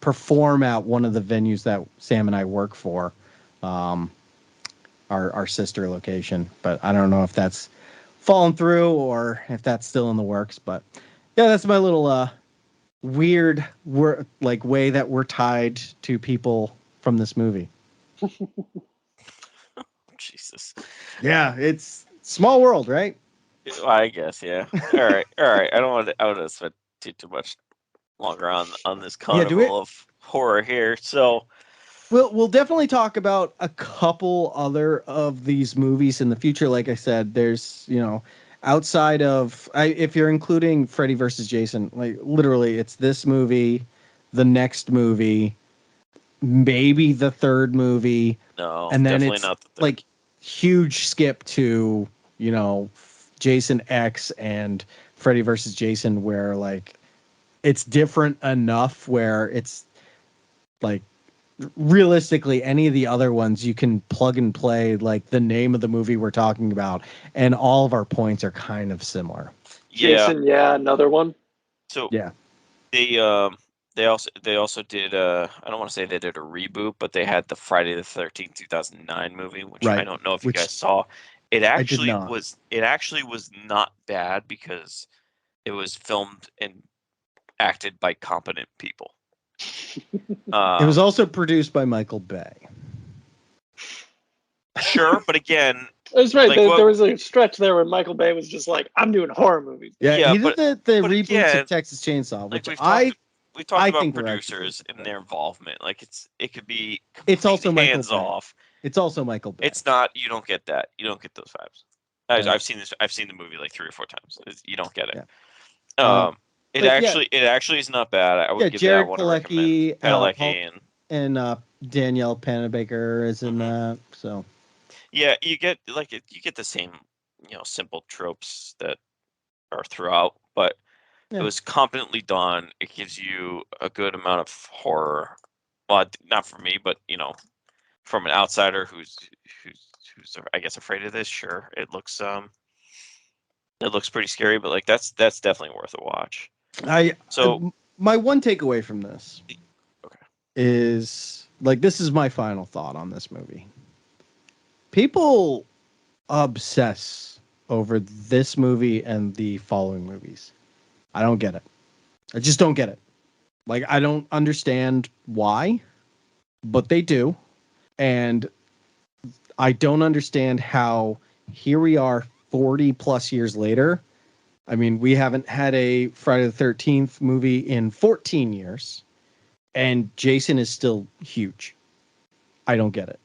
perform at one of the venues that Sam and I work for, our sister location, but I don't know if that's fallen through or if that's still in the works. But yeah, that's my little weird way that we're tied to people from this movie. Jesus. Yeah, it's small world, right? I guess, yeah. All right. I don't want to spend too much longer on this KONival of Horror here. So we'll definitely talk about a couple other of these movies in the future. Like I said, there's outside of if you're including Freddy versus Jason, like literally it's this movie, the next movie, maybe the third movie, and then it's not like huge skip to Jason X and Freddy versus Jason, where like it's different enough where it's like realistically any of the other ones you can plug and play like the name of the movie we're talking about, and all of our points are kind of similar. Jason, another one. So yeah, they also did I don't want to say they did a reboot, but they had the Friday the 13th 2009 movie, which I don't know if you guys saw. It actually was not bad because it was filmed and acted by competent people. It was also produced by Michael Bay. Sure, but again, that's right. Like, there was a stretch there where Michael Bay was just like, "I'm doing horror movies." Yeah, he did the reboots of Texas Chainsaw, which we talked about producers and their involvement. Like it could be also hands off. It's also Michael Bay. It's not. You don't get that. You don't get those vibes. I've seen this. I've seen the movie like 3 or 4 times. You don't get it. Yeah. It actually is not bad. I would give Jared that one a recommend. Padalecki and Danielle Panabaker is in that. So yeah, you get the same simple tropes that are throughout, but it was competently done. It gives you a good amount of horror. Well, not for me, but from an outsider who's I guess afraid of this. Sure, it looks pretty scary, but like that's definitely worth a watch. My one takeaway from this is like, this is my final thought on this movie. People obsess over this movie and the following movies. I don't get it. I just don't get it. Like, I don't understand why, but they do. And I don't understand how here we are 40 plus years later. I mean, we haven't had a Friday the 13th movie in 14 years, and Jason is still huge. I don't get it.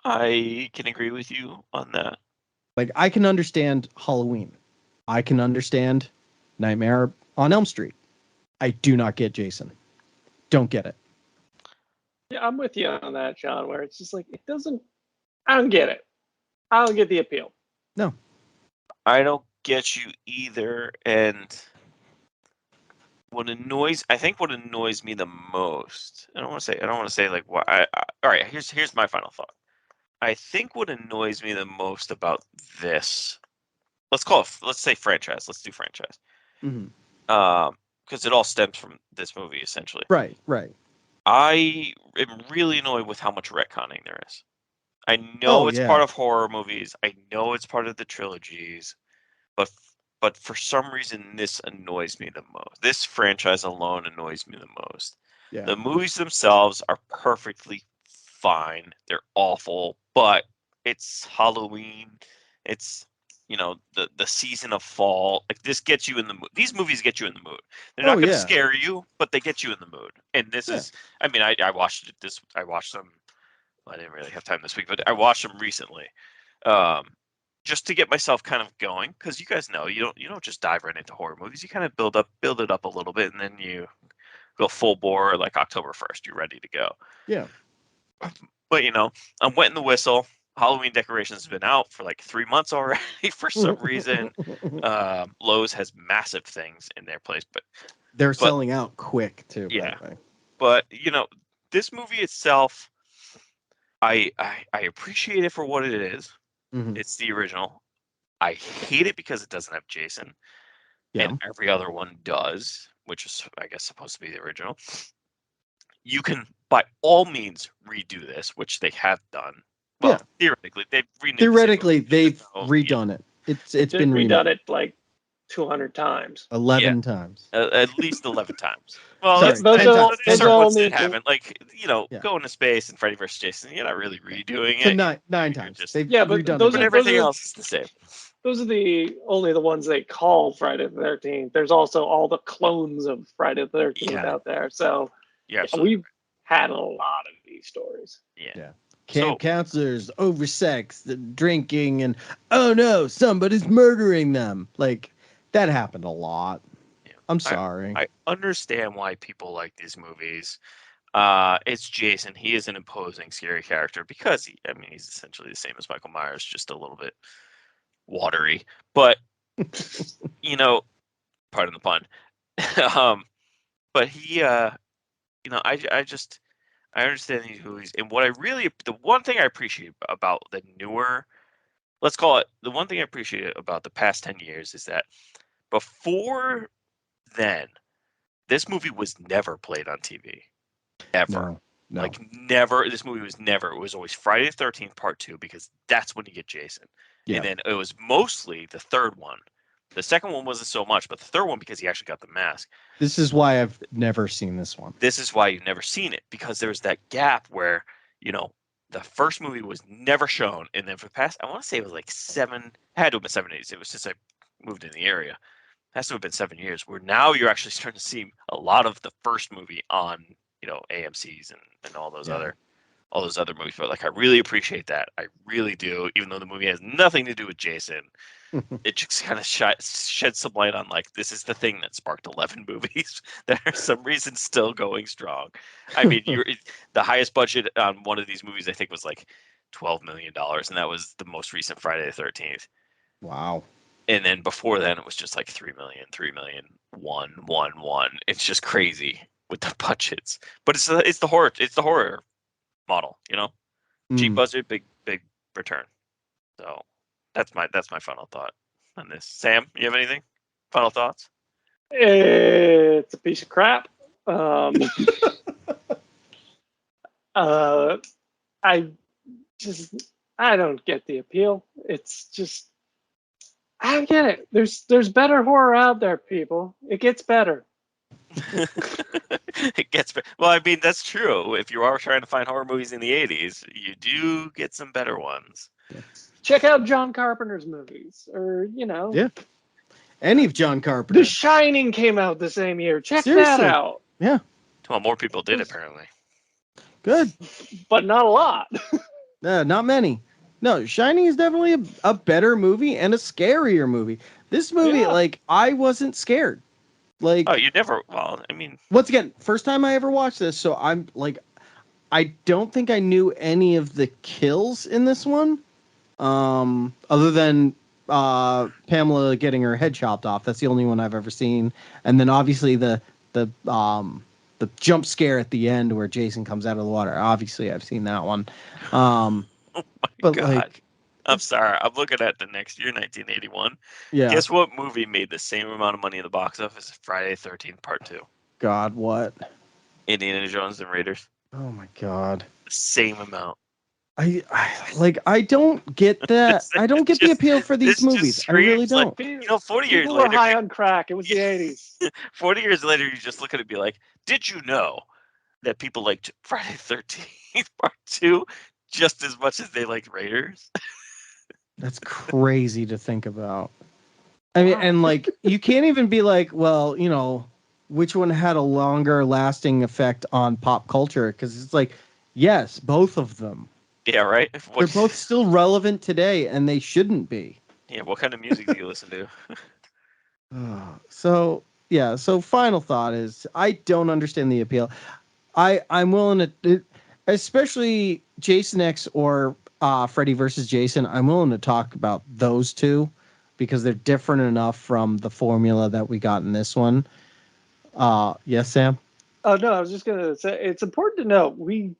I can agree with you on that. Like, I can understand Halloween. I can understand Nightmare on Elm Street. I do not get Jason. Don't get it. Yeah, I'm with you on that, John, where it's just like, I don't get it. I don't get the appeal. No. I don't get you either, and what annoys me the most. I don't want to say like what all right, here's my final thought. I think what annoys me the most about this, let's say franchise. Let's do franchise. Mm-hmm. Because it all stems from this movie essentially. Right. I am really annoyed with how much retconning there is. I know it's part of horror movies. I know it's part of the trilogies, but for some reason this annoys me the most. This franchise alone annoys me the most. Yeah. The movies themselves are perfectly fine. They're awful, but it's Halloween. It's the season of fall. Like, this gets you in the mood. These movies get you in the mood. They're not going to scare you, but they get you in the mood. And this is, I mean, I watched them. I didn't really have time this week, but I watched them recently, just to get myself kind of going. Because you guys know you don't just dive right into horror movies. You kind of build it up a little bit, and then you go full bore like October 1st. You're ready to go. Yeah. But I'm wetting the whistle. Halloween decorations have been out for like 3 months already for some reason. Lowe's has massive things in their place, but they're selling out quick too. Yeah, by the way. But this movie itself, I appreciate it for what it is. Mm-hmm. It's the original. I hate it because it doesn't have Jason, and every other one does, which is, I guess, supposed to be the original. You can, by all means, redo this, which they have done. Well, theoretically, they've redone it. It's been redone it like 200 times. 11 times. At least 11 times. Well, Sorry, those are ones need that haven't. Like, Going to Space and Freddy vs. Jason, you're not really redoing so it. nine times. They've but redone those it. But everything else is the same. Those are only the ones they call Friday the 13th. There's also all the clones of Friday the 13th out there. So we've had a lot of these stories. Yeah. Camp counselors, oversexed, drinking, and oh no, somebody's murdering them. Like, that happened a lot. Yeah. I'm sorry. I understand why people like these movies. It's Jason. He is an imposing, scary character because he's essentially the same as Michael Myers, just a little bit watery. But pardon the pun. But he, I understand these movies, and the one thing I appreciate about the newer, let's call it, the one thing I appreciate about the past 10 years is that before then, this movie was never played on TV. Ever. No. Like, never. This movie was never. It was always Friday the 13th Part 2, because that's when you get Jason. Yeah. And then it was mostly the third one. The second one wasn't so much, but the third one, because he actually got the mask. This is why I've never seen this one. This is why you've never seen it, because there's that gap where, the first movie was never shown. And then for the past, I want to say it was like had to have been 7 days. It was since I moved in the area. It has to have been 7 years, where now you're actually starting to see a lot of the first movie on, AMC's and all those other movies. But like, I really appreciate that. I really do. Even though the movie has nothing to do with Jason, it just kind of sheds some light on, like, this is the thing that sparked 11 movies that are some reason still going strong. I mean, the highest budget on one of these movies, I think, was like $12 million, and that was the most recent Friday the 13th. Wow. And then before then, it was just like 3 million, 1. It's just crazy with the budgets. But it's the horror model, cheap budget, big return. So that's my final thought on this. Sam, you have anything? Final thoughts? It's a piece of crap. I don't get the appeal. It's just, I get it. There's better horror out there, people. It gets better. It gets well. I mean, that's true. If you are trying to find horror movies in the '80s, you do get some better ones. Check out John Carpenter's movies, or Yeah. Any of John Carpenter. The Shining came out the same year. Check Seriously. that out. Yeah. Well, more people did apparently. Good. But not a lot. Not many. No, Shining is definitely a better movie and a scarier movie. This movie, Yeah. like, I wasn't scared. Like, Oh, you never. Well, I mean, once again, first time I ever watched this, so I'm like, I don't think I knew any of the kills in this one, other than Pamela getting her head chopped off. That's the only one I've ever seen. And then obviously the jump scare at the end where Jason comes out of the water. Obviously, I've seen that one. oh my But God. like, I'm sorry. I'm looking at the next year, 1981. yeah. Guess what movie made the same amount of money in the box office as Friday the 13th Part 2? God, what? Indiana Jones and Raiders. Oh my God. The same amount. I don't get that. I don't get the appeal for these this just movies. I really screams like- don't. You know, 40 years People were later, high on crack. It was the 80s. 40 years later, you just look at it and be like, did you know that people liked Friday the 13th Part 2 just as much as they liked Raiders? That's crazy to think about. I mean, Wow. and like, you can't even be like, well, which one had a longer lasting effect on pop culture? Because it's like, yes, both of them. Yeah, right? They're both still relevant today, and they shouldn't be. Yeah, what kind of music do you listen to? So final thought is, I don't understand the appeal. I'm willing to, especially Jason X or Freddy versus Jason, I'm willing to talk about those two because they're different enough from the formula that we got in this one. Yes, Sam? Oh, no, I was just going to say, it's important to note, we've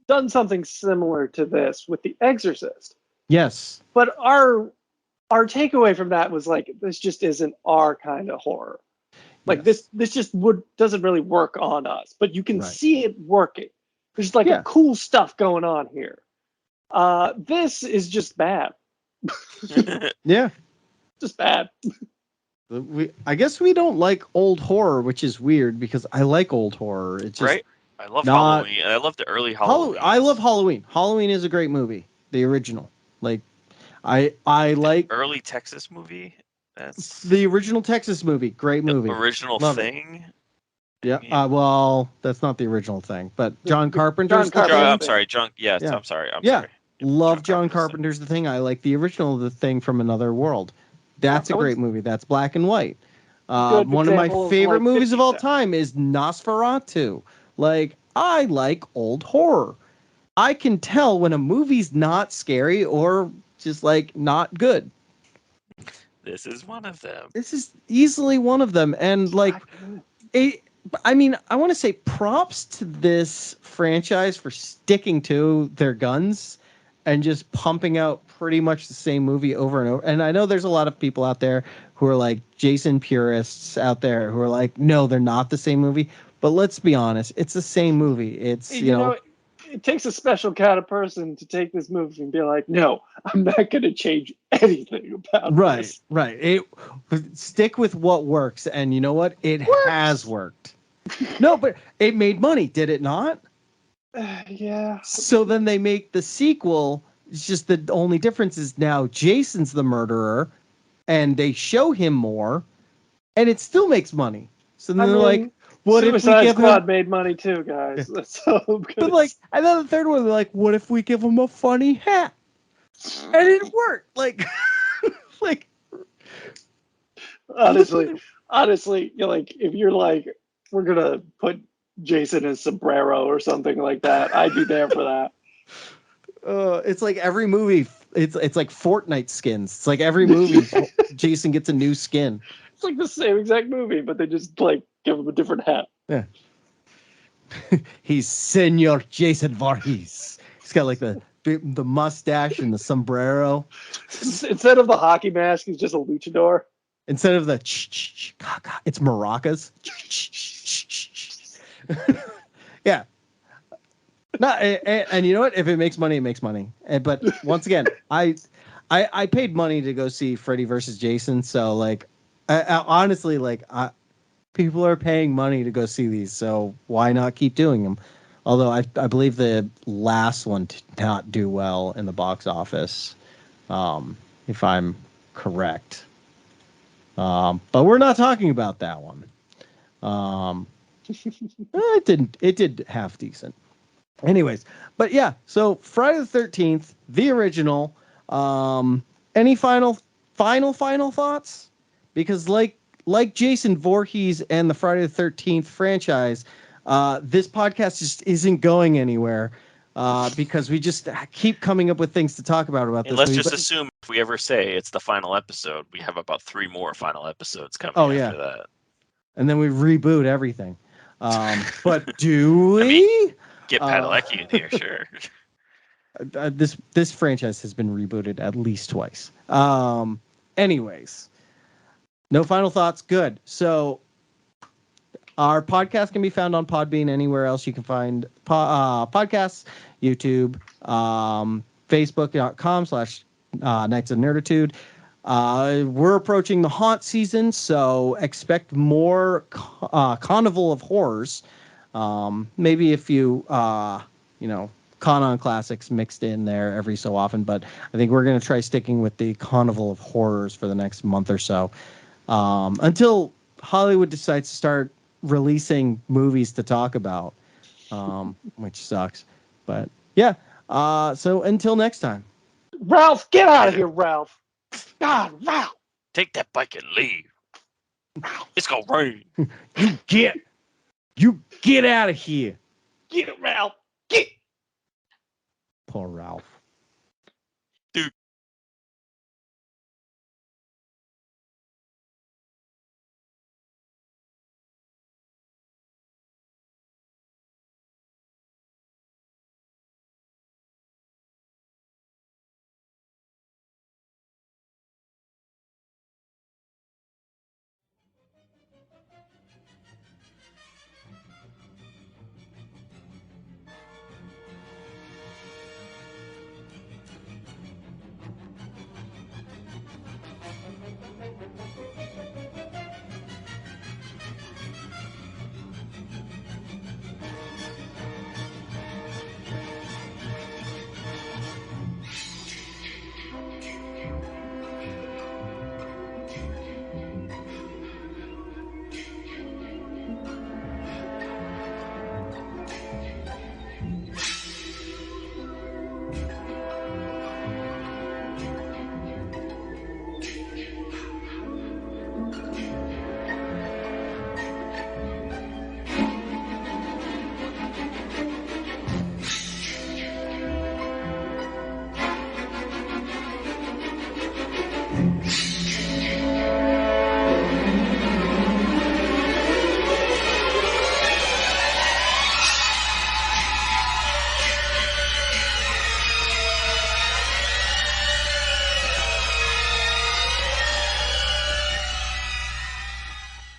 done something similar to this with The Exorcist. Yes. But our takeaway from that was like, this just isn't our kind of horror. Like Yes. this just doesn't really work on us, but you can Right. see it working. There's like Yeah. a cool stuff going on here. This is just bad. Yeah. Just bad. I guess we don't like old horror, which is weird because I like old horror. It's just Right? I love not- Halloween. I love the early Halloween. I love Halloween. Halloween is a great movie. The original. Like, I like early Texas movie. That's the original Texas movie. Great the movie. original Love it. thing. Yeah. I mean- Well, that's not the original thing, but John Carpenter's John the Carpenter. thing. I'm sorry, John. Yes, Yeah. I'm sorry. I'm Yeah. sorry. Love Carpenter's John the- Carpenter's The Thing. I like the original The Thing from Another World. That's a That was- great movie. That's black and white. Good One of my example of, favorite like, movies of all 50s. time is Nosferatu. Like, I like old horror. I can tell when a movie's not scary or just like not good. This is one of them. This is easily one of them. And like, I mean, I want to say props to this franchise for sticking to their guns and just pumping out pretty much the same movie over and over. And I know there's a lot of people out there who are like Jason purists out there who are like, no, they're not the same movie. But let's be honest, it's the same movie. It's, You know, it takes a special kind of person to take this movie and be like, no, I'm not going to change anything about right, this. right. Stick with what works. And you know what? It Works. has worked. No, but it made money, did it not? Yeah. So then they make the sequel. It's just the only difference is now Jason's the murderer and they show him more and it still makes money. So then they're like, what if we Suicide give Squad him... made money too, guys. That's so good. But like, and then the third one, they're like, what if we give him a funny hat? And it worked. Like, like, honestly, you're like, if you're like, we're going to put Jason in a sombrero or something like that, I'd be there for that. it's like every movie. It's like Fortnite skins. It's like every movie, Jason gets a new skin. It's like the same exact movie, but they just like give him a different hat. Yeah. He's Senor Jason Voorhees. He's got like the mustache and the sombrero. Instead of the hockey mask, he's just a luchador. Instead of the it's maracas. Yeah. No, and you know what? If it makes money, it makes money. But once again, I I paid money to go see Freddy versus Jason, so like, I honestly like, people are paying money to go see these, so why not keep doing them? Although I believe the last one did not do well in the box office, if I'm correct. But we're not talking about that one. It didn't. It did half decent. Anyways, but yeah. So Friday the 13th, the original. Any final thoughts? Because like Jason Voorhees and the Friday the 13th franchise, this podcast just isn't going anywhere. Because we just keep coming up with things to talk about And this let's movie. just But- assume if we ever say it's the final episode, we have about 3 more final episodes coming Oh, after yeah. that. and then we reboot everything. But do we? I mean, Get Padalecki in here, sure. This franchise has been rebooted at least twice. Anyways, no final thoughts. Good. So our podcast can be found on Podbean, anywhere else you can find podcasts, YouTube, Facebook.com/Nights of Nerditude. We're approaching the haunt season, so expect more KONival of Horrors. Maybe a few, Conan classics mixed in there every so often, but I think we're going to try sticking with the KONival of Horrors for the next month or so, until Hollywood decides to start releasing movies to talk about, which sucks. But yeah, so until next time. Ralph, get out of here, Ralph. God, Ralph. Take that bike and leave. It's gonna rain. You get out of here. Get it, Ralph. Get. Poor Ralph.